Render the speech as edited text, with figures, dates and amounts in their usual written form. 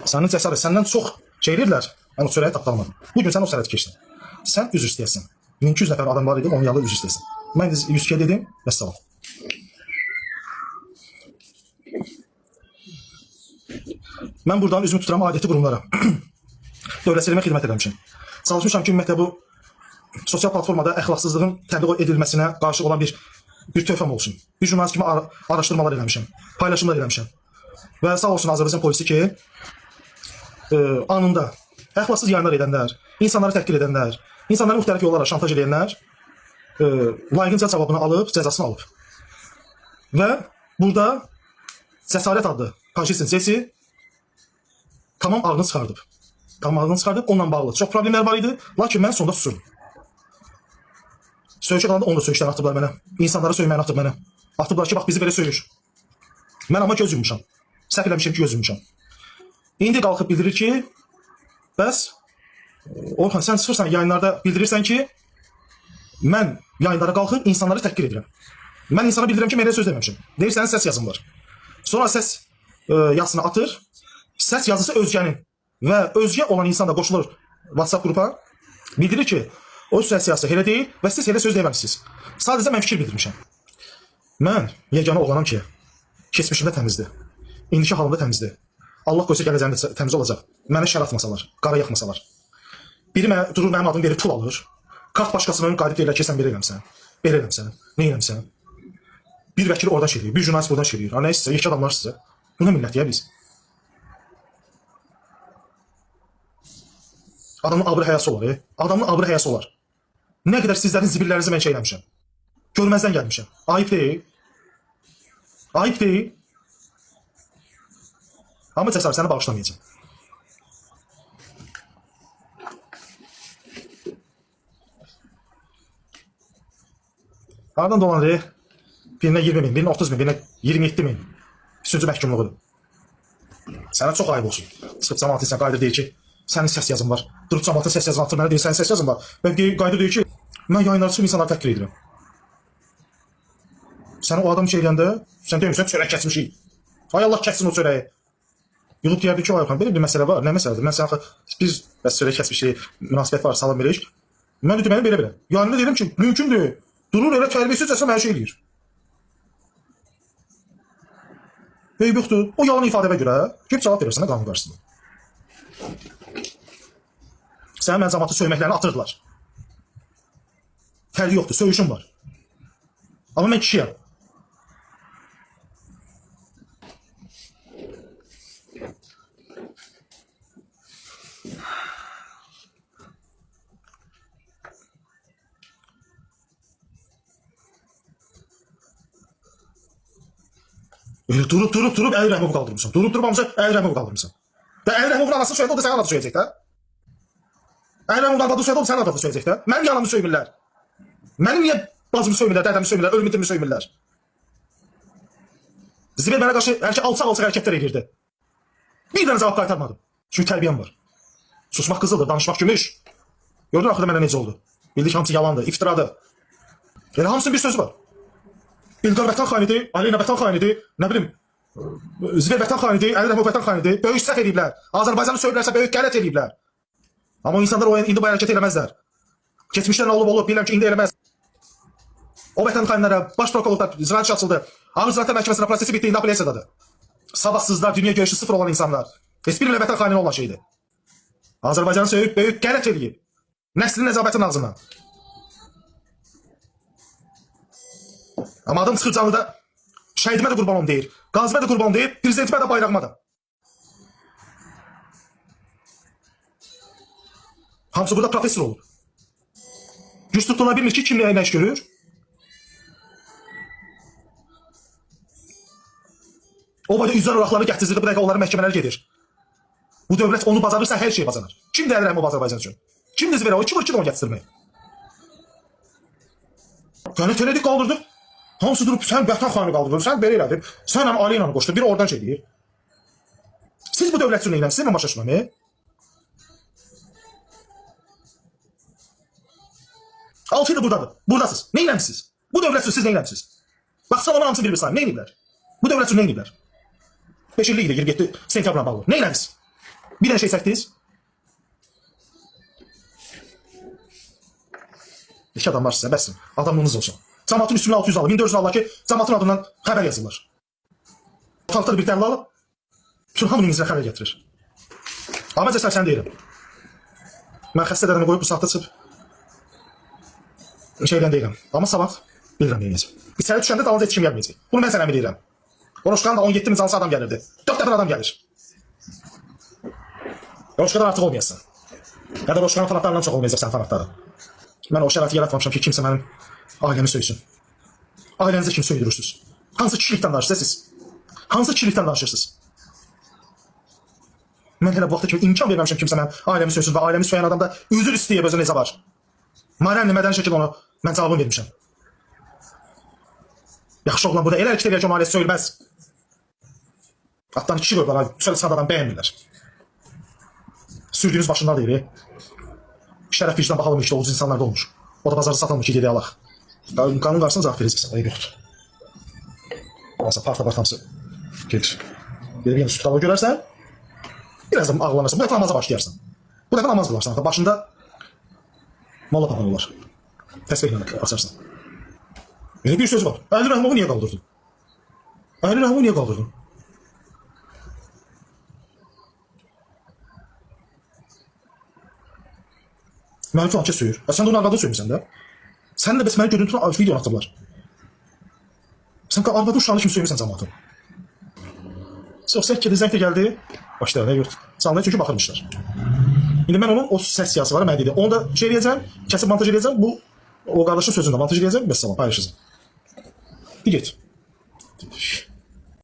Sənin cəsarət, səndən çox şey edirlər. Mən o çörəyi tapdalmadım. Bugün sən o sərəti keçdin. Sən üzr istəyəsən. 1200 nəfər adam var idi, onun yanında üzr istəyəsən. Mən 100 dedim, vəssalam. Mən buradan üzümü tuturam aidiyyəti qurumlara. Dövlət xidmət eləmişim. Çalışmışam ki, ümumiyyətlə bu sosial platformada əxlaqsızlığın təbliğ edilməsinə qarşı olan bir töhfəm olsun. Bir jurnalist kimi araşdırmalar eləmişim, paylaşımlar eləmişim. Və sağ olsun Azərbaycan polisi ki, anında əxlaqsız yayınlar edənlər, insanları təhqir edənlər, insanları müxtəlif yollarla şantaj edənlər layiqincə cavabını alıb, cəzasını alıb. Və burada Cəsarət adlı faşistin sesi tamam ağını çıxardıb. Tamam ağını çıxardıb, onunla bağlı çox problemlər var idi, lakin mən sonda susurum. Söyüşə qalanda onu da söyüşdən atıblar mənə. İnsanlara söyməyəni atıb mənə. Atıblar ki, bax bizi belə söyür. Mən amma göz yummuşam. Səhv eləmişim ki, göz yummuşam. İndi qalxıb bildirir ki, bəs Orxan, sən çıxırsan yayınlarda bildirirsən ki, mən yayınlara qalxıb insanları təhqir edirəm. Mən insana bildirirəm ki, mən elə söz deməmişim. Deyirsən, səs yazım var. Sonra səs yazısını atır. Səs yazısı özgənin və özgə olan insan da qoşulur WhatsApp qrupa. Bildirir ki, o səs yazısı elə deyil və siz elə söz deməmişsiniz. Sadəcə mən fikir bildirmişəm. Mən yeganə oğlanam ki, keçmişimdə təmizdir. İndiki halımda təmizdir. Allah qoysa gələcəyimdə təmiz olacaq. Mənə şər atmasalar, qara yaxmasalar. Biri durur mənim adım verib pul alır. Kart başqasının qayıdıb deyirlər ki, sən belə eləmsən, belə eləmsən, nə eləmsən. Bir vəkil oradan şey eləyir, bir jurnalist buradan şey eləyir. Ha, nə istəyir, yekə adamlar sizə. Bu nə millətiyə biz? Adamın abri həyası olar, adamın abri həyası olar. Nə qədər sizlərin zibillərinizi mən şey eləmişəm. Görməzdən gəlmişəm. Ayıb deyil. Ayıb deyil. Amma Cəsarət səni bağışlamayacağım. Haradan dolanır? Birinə 20 min, birinə 30 min, birinə 27 min. Üçüncü məhkumluğudur. Sənə çox ayıb olsun. Çıxıb cəmaatı insan qaydır deyir ki, sənin səs yazın var. Durub cəmaatın səs yazını atır mənə deyir, sənin səs yazın var. Və qaydır deyir ki, mən yayınları çıxıb insanları təhqir edirəm. Səni o adam şey eləyəndə, sən demirsən, çörək kəsmişik. Ay Allah kəssin o çörəyi. Yılıb deyərdi ki, Ayxan, belə bir məsələ var. Nə məsələdir? Mən sənə biz bəs çörək kəsmişik, münasibət var, salam veririk. Mən də deməli belə. Yanında deyirəm ki, mümkündür. Durur elə tərbiyəsizcəsə hər şey eləyir. Eyb yoxdur. O yalan ifadəyə görə gəlib cavab verirsən qanun qarşısında. Sənin mən cəmaatı söyməklərini atırdılar. Fərqi yoxdur, söyüşüm var. Amma mən kişiyəm. Durup Əli Rəhmovu qaldırmışsan. Durup hamısı Əli Rəhmovu qaldırmışsan. Və Əli Rəhmovun anasını söylədi, o da sənin adını söyləyəcək də. Əli Rəhmovun adını söylədi, o da sənin adını söyləyəcək də. Mənim yanımı söymürlər. Mənim niyə bacımı söymürlər, dədəmi söymürlər, ölüm itirimi söymürlər. Zibel mənə qarşı alçaq hərəkətlər edirdi. Bir dənə cavab qaytarmadım. Çünki tərbiyəm var. Susmaq qızıldır, danışmaq gümüş. Gördün axırda mənə necə oldu. Bildik hamısı yalandır, iftiradır. Elə hamısının bir sözü var. İlqar vətən xainidir, Aleyna vətən xainidir, nə bilim, Zibel vətən xainidir, Əli Rəhmov vətən xainidir, böyük səhv ediblər. Azərbaycanı söyləyirlərsə böyük qələt ediblər. Amma o insanlar indi bu hərəkət eləməzlər. Keçmişdən olub, bilirəm ki, indi eləməz. O vətən xainlərə baş prokurorluqda cinayət işi açıldı. Ağır cinayətlər məhkəməsində prosesi bitdi, indi apellyasiyadadır. Sabahsızlar, dünya görüşü sıfır olan insanlar. Heç bir vətən xaini olan şeydir. Azərbaycanı söyləyib böyük qələt edib. Nəslin nəzabətinin ağzından. Amma adam çıxır canlıda şəhidimə də qurban olum deyir, qazimə də qurban olum deyir, prezidentimə də bayrağıma da. Hamısı burada profesör olur. Güc tutula bilmir ki, kim nə iş görür? O boyda üzər oraqları gətirzirdi, bu dəqiqə onların məhkəmələri gedir. Bu dövlət onu bacarırsa hər şeyi bacarır. Kim də Əli Rəhmov Azərbaycan üçün? Kim dizi verə o? Kim onu gətirmək? Qənət elədik, qaldırdıq. Hamısı durub, sən vətən xaini qaldırdın, sən belə elədin, sən həm Aleyna'nı qoşdun, biri oradan şey deyir. Siz bu dövlət üçün neyləm, siz mən başa düşməm, 6 ildir buradadır, buradasınız, neyləmişsiniz? Bu dövlət üçün siz neyləmişsiniz? Bax, salaman hamısı bir-bir sayım, neyləyiblər? Bu dövlət üçün neyləyiblər? 5 illik idi, 27 sentyabrına bağlı, neyləmişsiniz? Bir dənə şey çəkdiniz. İki adam var sizə, bəs. Adamlığınız olsun. Cəmaatın üstünə 600 alır, 1400 alır ki, cəmaatın adından xəbər yazılır. Ortalıqda bir dəlil alıb, bütün hamının izlə xəbər gətirir. Amma mən sən deyirəm. Mən xəstə dədəmi qoyub bu saatda çıxıb şeydən deyirəm. Amma sabah bilirəm deyəcək. İçəri düşəndə dalınca heç kim gəlməyəcək. Bunu mən sənə bilirəm. Oroşqanın da 17 min canlısı adam gəlirdi. 4 dəfə adam gəlir. Oroşqadan artıq olmayasın. Ya da Oroşqanın fanatlarından çox olmayacaq sən fanatları. Mən o şəraiti yaratmamışam ki, kimsə mənim ailəmi söysün. Ailənizə kim söydürürsünüz? Hansı kişilikdən danışırsınız siz? Hansı kişilikdən danışırsınız? Mən hələ bu vaxta kimi imkan verməmişəm kimsə mənim ailəmi söysün və ailəmi söyləyən adam da üzr istəyib özü necə var. Marənli mədəni şəkildə onu mən cavabını vermişəm. Yaxşı oğlan burada elə hərəkət edir ki, onun ailəsi söyülməz. Atdan kişi qoyublar, şöyle sadadan bəyənmirlər. Sürdüyünüz başında deyir. Şərəf vicdan bahalım işte oluz insanlarda olmuş. O da bazarda satılmış ki, gediyə alaq. Qanun qarşısına cavab verəcəksən, ayıb yoxdur. Olmasa parta-partamsı gelir. Gelir yenə sütqalı görərsən, biraz da ağlanırsan, bu dəfə namaza başlayarsan. Bu dəfə namaz qılarsan, başında molla papan olar. Təsbihlə açarsan. Bir sözü var. Əli Rəhmovu niyə qaldırdın? Əli Rəhmovu niyə qaldırdın? Məni filan kəs söyür. Sən də onun arvadı söymüsən də. Sən də bəs məni görüntünü video atırlar. Sən arvadı uşağını kimi söymüsən cəmaatın. Sosyal kedi zəng də gəldi. Başlayır, nə gördün? Canlıya çünki baxırmışlar. İndi mən onun o səsiyası var, mən dedi. Onu da şey edəcəm, kəsib montaj edəcəm. Bu o qardaşın sözündə montaj edəcəm, bəs tamam, paylaşacağım. Bir get.